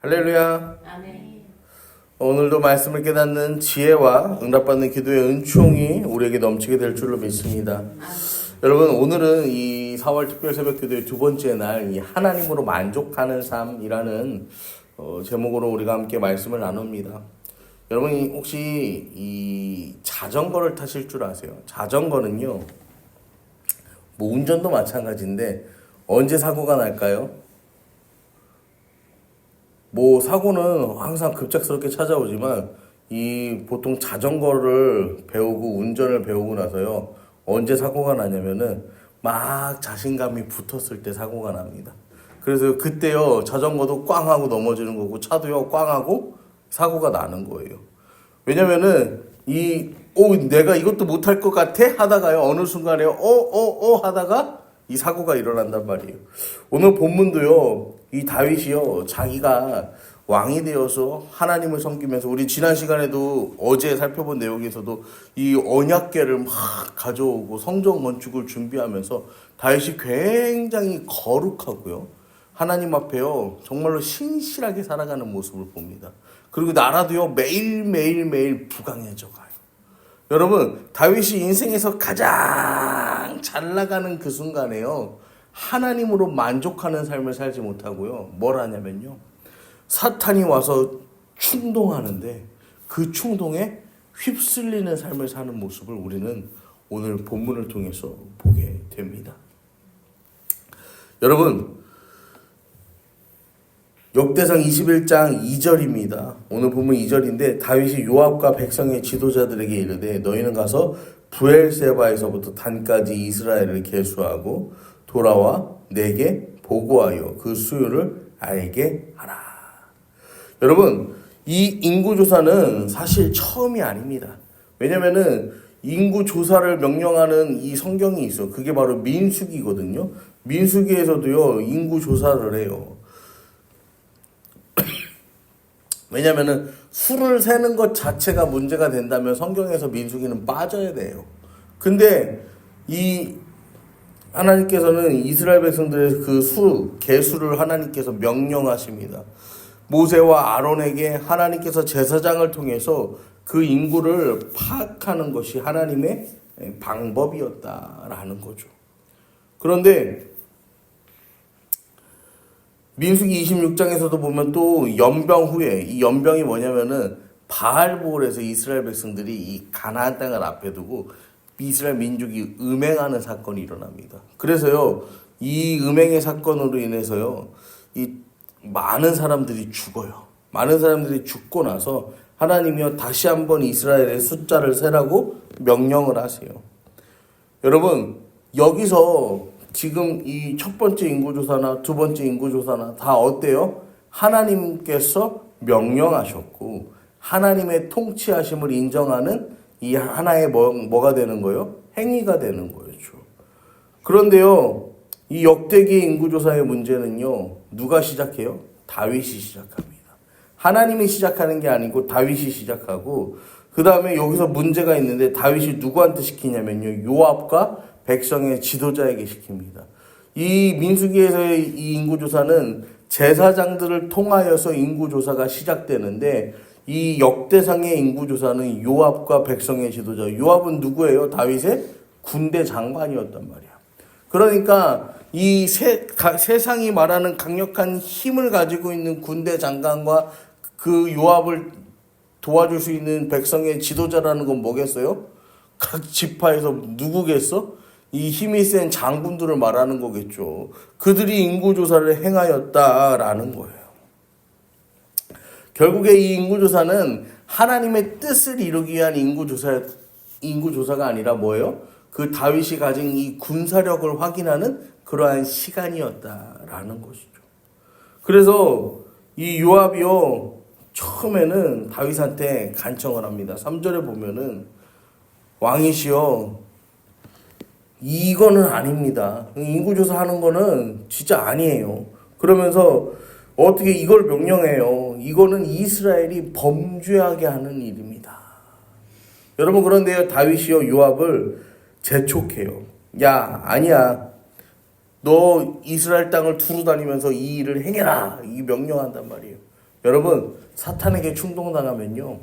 할렐루야. 아멘. 오늘도 말씀을 깨닫는 지혜와 응답받는 기도의 은총이 우리에게 넘치게 될 줄로 믿습니다. 여러분, 오늘은 이 4월 특별 새벽 기도의 두 번째 날, 이 하나님으로 만족하는 삶이라는 제목으로 우리가 함께 말씀을 나눕니다. 여러분, 혹시 이 자전거를 타실 줄 아세요? 자전거는요, 뭐 운전도 마찬가지인데 언제 사고가 날까요? 뭐 사고는 항상 급작스럽게 찾아오지만 이 보통 자전거를 배우고 운전을 배우고 나서요, 언제 사고가 나냐면은 막 자신감이 붙었을 때 사고가 납니다. 그래서 그때요, 자전거도 꽝 하고 넘어지는 거고 차도요 꽝 하고 사고가 나는 거예요. 왜냐면은 내가 이것도 못할 것 같아 하다가요, 어느 순간에 하다가 이 사고가 일어난단 말이에요. 오늘 본문도요, 이 다윗이요, 자기가 왕이 되어서 하나님을 섬기면서, 우리 지난 시간에도 어제 살펴본 내용에서도 이 언약궤를 막 가져오고 성전 건축을 준비하면서 다윗이 굉장히 거룩하고요, 하나님 앞에요 정말로 신실하게 살아가는 모습을 봅니다. 그리고 나라도요 매일 부강해져 가요. 여러분, 다윗이 인생에서 가장 잘 나가는 그 순간에요, 하나님으로 만족하는 삶을 살지 못하고요, 뭘 하냐면요, 사탄이 와서 충동하는데 그 충동에 휩쓸리는 삶을 사는 모습을 우리는 오늘 본문을 통해서 보게 됩니다. 여러분, 역대상 21장 2절입니다. 오늘 본문 2절인데 다윗이 요압과 백성의 지도자들에게 이르되 너희는 가서 브엘세바에서부터 단까지 이스라엘을 계수하고 돌아와 내게 보고하여 그 수요를 알게 하라. 여러분, 이 인구조사는 사실 처음이 아닙니다. 왜냐면은 인구조사를 명령하는 이 성경이 있어. 그게 바로 민수기거든요. 민수기에서도요 인구조사를 해요. 왜냐면은 수를 세는 것 자체가 문제가 된다면 성경에서 민수기는 빠져야 돼요. 근데 이 하나님께서는 이스라엘 백성들의 그 계수를 하나님께서 명령하십니다. 모세와 아론에게 하나님께서 제사장을 통해서 그 인구를 파악하는 것이 하나님의 방법이었다라는 거죠. 그런데 민수기 26장에서도 보면 또 연병 후에, 이 연병이 뭐냐면은 바알보올에서 이스라엘 백성들이 이 가나안 땅을 앞에 두고 이스라엘 민족이 음행하는 사건이 일어납니다. 그래서요, 이 음행의 사건으로 인해서요, 이 많은 사람들이 죽어요. 많은 사람들이 죽고 나서 하나님이요 다시 한번 이스라엘의 숫자를 세라고 명령을 하세요. 여러분, 여기서 지금 이 첫 번째 인구조사나 두 번째 인구조사나 다 어때요? 하나님께서 명령하셨고 하나님의 통치하심을 인정하는 이 하나의 뭐가 되는 거예요? 행위가 되는 거죠. 그런데요, 이 역대기 인구조사의 문제는요, 누가 시작해요? 다윗이 시작합니다. 하나님이 시작하는 게 아니고 다윗이 시작하고, 그 다음에 여기서 문제가 있는데 다윗이 누구한테 시키냐면요, 요압과 백성의 지도자에게 시킵니다. 이 민수기에서의 이 인구조사는 제사장들을 통하여서 인구조사가 시작되는데, 이 역대상의 인구조사는 요압과 백성의 지도자, 요압은 누구예요? 다윗의 군대 장관이었단 말이야. 그러니까 이 세상이 말하는 강력한 힘을 가지고 있는 군대 장관과 그 요압을 도와줄 수 있는 백성의 지도자라는 건 뭐겠어요? 각 지파에서 누구겠어? 이 힘이 센 장군들을 말하는 거겠죠. 그들이 인구조사를 행하였다라는 거예요. 결국에 이 인구조사는 하나님의 뜻을 이루기 위한 인구조사가 아니라 뭐예요? 그 다윗이 가진 이 군사력을 확인하는 그러한 시간이었다라는 것이죠. 그래서 이 요압이요, 처음에는 다윗한테 간청을 합니다. 3절에 보면은 왕이시여, 이거는 아닙니다. 인구조사 하는 거는 진짜 아니에요. 그러면서 어떻게 이걸 명령해요? 이거는 이스라엘이 범죄하게 하는 일입니다. 여러분, 그런데요, 다윗이요 요압을 재촉해요. 야, 아니야. 너 이스라엘 땅을 두루 다니면서 이 일을 행해라. 이 명령한단 말이에요. 여러분, 사탄에게 충동당하면요,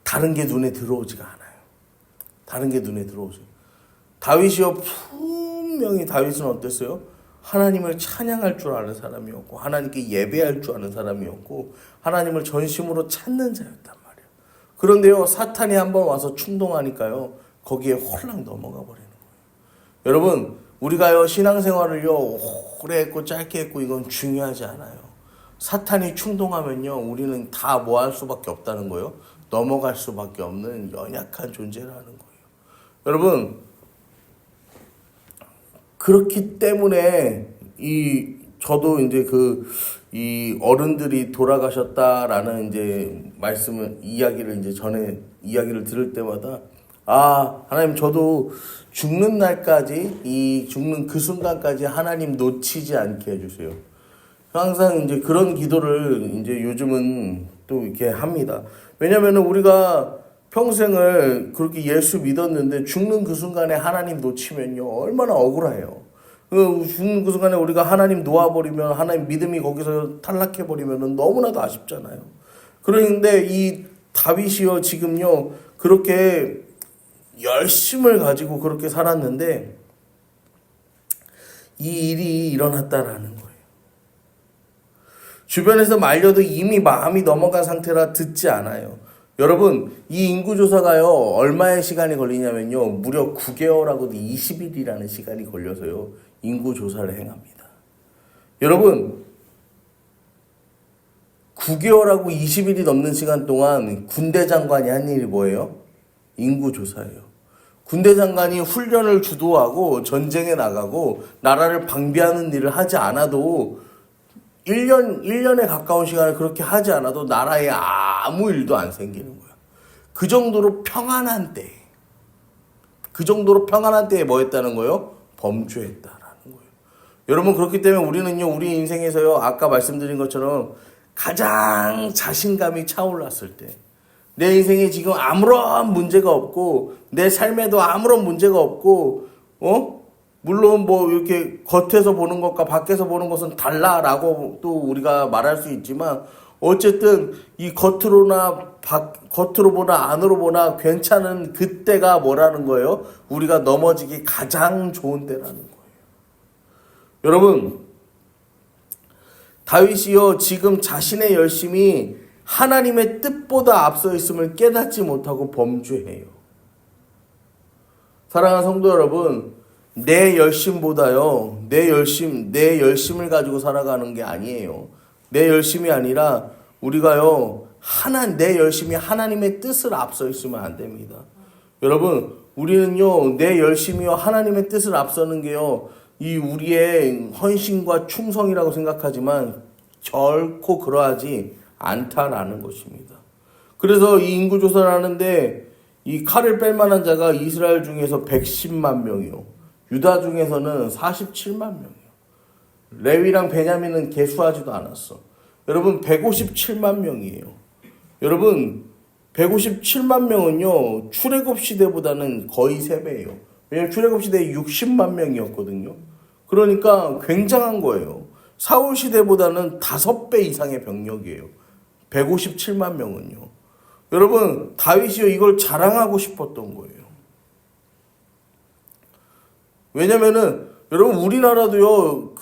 다른 게 눈에 들어오지가 않아요. 다른 게 눈에 들어오죠. 다윗이요, 분명히 다윗은 어땠어요? 하나님을 찬양할 줄 아는 사람이었고, 하나님께 예배할 줄 아는 사람이었고, 하나님을 전심으로 찾는 자였단 말이에요. 그런데요, 사탄이 한번 와서 충동하니까요, 거기에 홀랑 넘어가 버리는 거예요. 여러분, 우리가요, 신앙생활을요, 오래 했고 짧게 했고 이건 중요하지 않아요. 사탄이 충동하면요, 우리는 다 뭐 할 수밖에 없다는 거예요. 넘어갈 수밖에 없는 연약한 존재라는 거예요. 여러분, 그렇기 때문에 저도 이제 이 어른들이 돌아가셨다라는 이제 이야기를 이제 전에 이야기를 들을 때마다, 하나님, 저도 죽는 날까지, 죽는 그 순간까지 하나님 놓치지 않게 해주세요. 항상 이제 그런 기도를 이제 요즘은 또 이렇게 합니다. 왜냐면은 우리가 평생을 그렇게 예수 믿었는데 죽는 그 순간에 하나님 놓치면요, 얼마나 억울해요. 죽는 그 순간에 우리가 하나님 놓아버리면, 하나님 믿음이 거기서 탈락해버리면 너무나도 아쉽잖아요. 그런데 이 다윗이요, 지금요, 그렇게 열심을 가지고 그렇게 살았는데 이 일이 일어났다라는 거예요. 주변에서 말려도 이미 마음이 넘어간 상태라 듣지 않아요. 여러분, 이 인구조사가요, 얼마의 시간이 걸리냐면요, 무려 9개월하고도 20일이라는 시간이 걸려서요, 인구조사를 행합니다. 여러분, 9개월하고 20일이 넘는 시간 동안 군대 장관이 한 일이 뭐예요? 인구조사예요. 군대 장관이 훈련을 주도하고 전쟁에 나가고 나라를 방비하는 일을 하지 않아도 1년에 가까운 시간을 그렇게 하지 않아도 나라에 아무 일도 안 생기는 거야. 그 정도로 평안한 때에 뭐 했다는 거예요? 범죄했다라는 거예요. 여러분, 그렇기 때문에 우리는요, 우리 인생에서요, 아까 말씀드린 것처럼 가장 자신감이 차올랐을 때, 내 인생에 지금 아무런 문제가 없고, 내 삶에도 아무런 문제가 없고, 물론 뭐 이렇게 겉에서 보는 것과 밖에서 보는 것은 달라라고 또 우리가 말할 수 있지만, 어쨌든 이 겉으로 보나 안으로 보나 괜찮은 그때가 뭐라는 거예요? 우리가 넘어지기 가장 좋은 때라는 거예요. 여러분, 다윗이요, 지금 자신의 열심이 하나님의 뜻보다 앞서 있음을 깨닫지 못하고 범죄해요. 사랑하는 성도 여러분, 내 열심보다요, 내 열심을 가지고 살아가는 게 아니에요. 내 열심이 아니라 우리가요, 내 열심이 하나님의 뜻을 앞서 있으면 안 됩니다. 여러분, 우리는요, 내 열심이요, 하나님의 뜻을 앞서는 게요, 이 우리의 헌신과 충성이라고 생각하지만 결코 그러하지 않다라는 것입니다. 그래서 이 인구조사를 하는데 이 칼을 뺄 만한 자가 이스라엘 중에서 110만 명이요. 유다 중에서는 47만 명이요. 레위랑 베냐민은 계수하지도 않았어. 여러분, 157만 명이에요. 여러분, 157만 명은요, 출애굽 시대보다는 거의 3배예요. 왜냐면 출애굽 시대에 60만 명이었거든요. 그러니까 굉장한 거예요. 사울 시대보다는 5배 이상의 병력이에요. 157만 명은요. 여러분, 다윗이요, 이걸 자랑하고 싶었던 거예요. 왜냐면은, 여러분, 우리나라도요,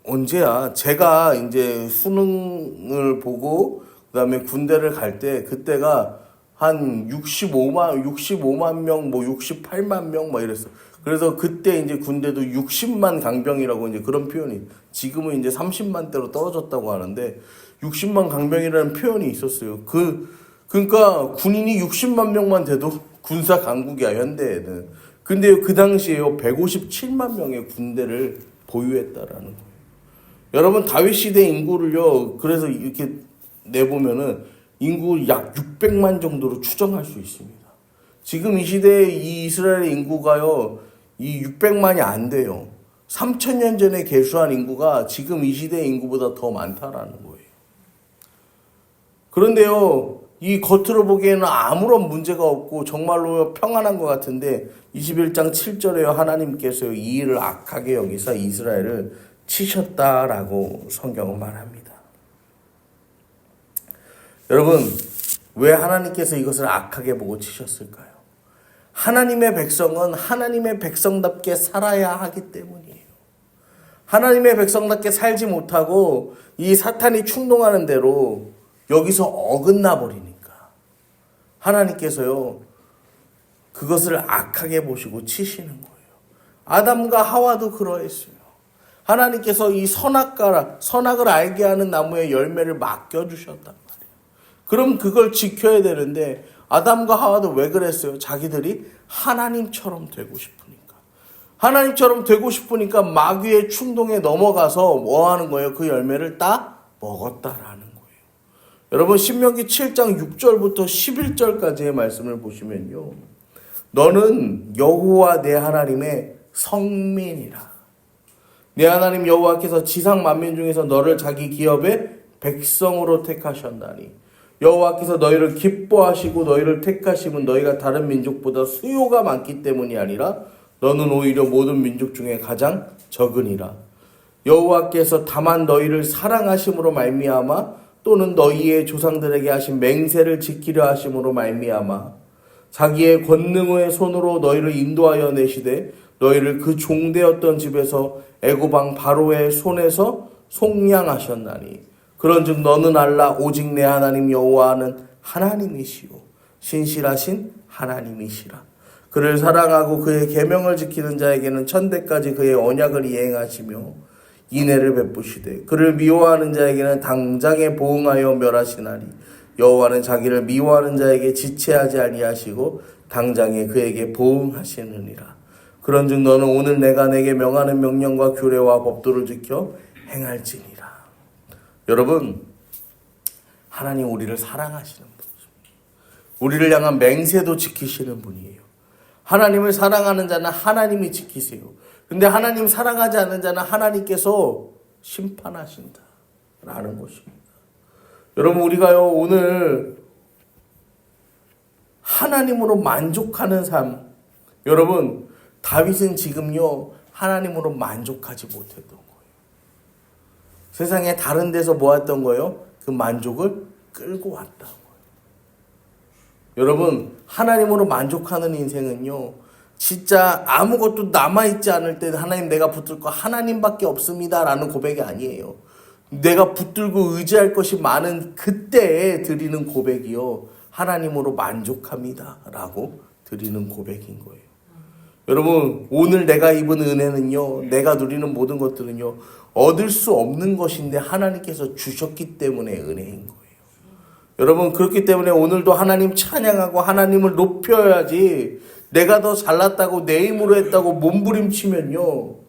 언제야? 제가 이제 수능을 보고, 그 다음에 군대를 갈 때, 그때가 한 65만 명, 68만 명, 이랬어. 그래서 그때 이제 군대도 60만 강병이라고 이제 그런 표현이, 지금은 이제 30만 대로 떨어졌다고 하는데, 60만 강병이라는 표현이 있었어요. 그러니까 군인이 60만 명만 돼도 군사 강국이야, 현대에는. 근데 그 당시에요, 157만 명의 군대를 보유했다라는 거예요. 여러분, 다윗 시대 인구를요, 그래서 이렇게 내보면은 인구 약 600만 정도로 추정할 수 있습니다. 지금 이 시대에 이 이스라엘의 인구가요, 이 600만이 안 돼요. 3000년 전에 계수한 인구가 지금 이 시대의 인구보다 더 많다라는 거예요. 그런데요, 이 겉으로 보기에는 아무런 문제가 없고 정말로 평안한 것 같은데 21장 7절에요, 하나님께서요, 이 일을 악하게 여기사 이스라엘을 치셨다라고 성경은 말합니다. 여러분, 왜 하나님께서 이것을 악하게 보고 치셨을까요? 하나님의 백성은 하나님의 백성답게 살아야 하기 때문이에요. 하나님의 백성답게 살지 못하고 이 사탄이 충동하는 대로 여기서 어긋나 버리니까 하나님께서요, 그것을 악하게 보시고 치시는 거예요. 아담과 하와도 그러했어요. 하나님께서 이 선악을 알게 하는 나무의 열매를 맡겨주셨단 말이에요. 그럼 그걸 지켜야 되는데 아담과 하와도 왜 그랬어요? 자기들이 하나님처럼 되고 싶으니까. 하나님처럼 되고 싶으니까 마귀의 충동에 넘어가서 뭐 하는 거예요? 그 열매를 따 먹었다라는 거예요. 여러분, 신명기 7장 6절부터 11절까지의 말씀을 보시면요, 너는 여호와 내 하나님의 성민이라. 내 하나님 여호와께서 지상 만민 중에서 너를 자기 기업의 백성으로 택하셨나니 여호와께서 너희를 기뻐하시고 너희를 택하심은 너희가 다른 민족보다 수요가 많기 때문이 아니라 너는 오히려 모든 민족 중에 가장 적으니라. 여호와께서 다만 너희를 사랑하심으로 말미암아 또는 너희의 조상들에게 하신 맹세를 지키려 하심으로 말미암아 자기의 권능의 손으로 너희를 인도하여 내시되 너희를 그 종되었던 집에서 애굽 왕 바로의 손에서 속량하셨나니 그런즉 너는 알라 오직 내 하나님 여호와는 하나님이시요 신실하신 하나님이시라. 그를 사랑하고 그의 계명을 지키는 자에게는 천대까지 그의 언약을 이행하시며 인애를 베푸시되 그를 미워하는 자에게는 당장에 보응하여 멸하시나니 여호와는 자기를 미워하는 자에게 지체하지 아니하시고 당장에 그에게 보응하시느니라. 그런즉 너는 오늘 내가 내게 명하는 명령과 규례와 법도를 지켜 행할지니라. 여러분, 하나님 우리를 사랑하시는 분이십니다. 우리를 향한 맹세도 지키시는 분이에요. 하나님을 사랑하는 자는 하나님이 지키세요. 근데 하나님 사랑하지 않는 자는 하나님께서 심판하신다라는 것입니다. 여러분, 우리가요 오늘 하나님으로 만족하는 삶, 여러분 다윗은 지금요 하나님으로 만족하지 못했던 거예요. 세상에 다른 데서 모았던 거예요. 그 만족을 끌고 왔다는 거예요. 여러분, 하나님으로 만족하는 인생은요 진짜 아무것도 남아있지 않을 때 하나님 내가 붙들 거 하나님밖에 없습니다 라는 고백이 아니에요. 내가 붙들고 의지할 것이 많은 그때에 드리는 고백이요 하나님으로 만족합니다 라고 드리는 고백인 거예요. 여러분, 오늘 내가 입은 은혜는요 내가 누리는 모든 것들은요 얻을 수 없는 것인데 하나님께서 주셨기 때문에 은혜인 거예요. 여러분, 그렇기 때문에 오늘도 하나님 찬양하고 하나님을 높여야지 내가 더 잘났다고 내 힘으로 했다고 몸부림치면요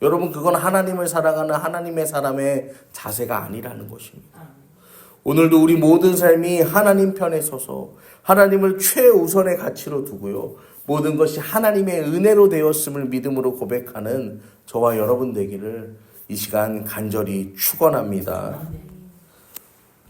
여러분 그건 하나님을 사랑하는 하나님의 사람의 자세가 아니라는 것입니다. 오늘도 우리 모든 삶이 하나님 편에 서서 하나님을 최우선의 가치로 두고요 모든 것이 하나님의 은혜로 되었음을 믿음으로 고백하는 저와 여러분 되기를 이 시간 간절히 축원합니다.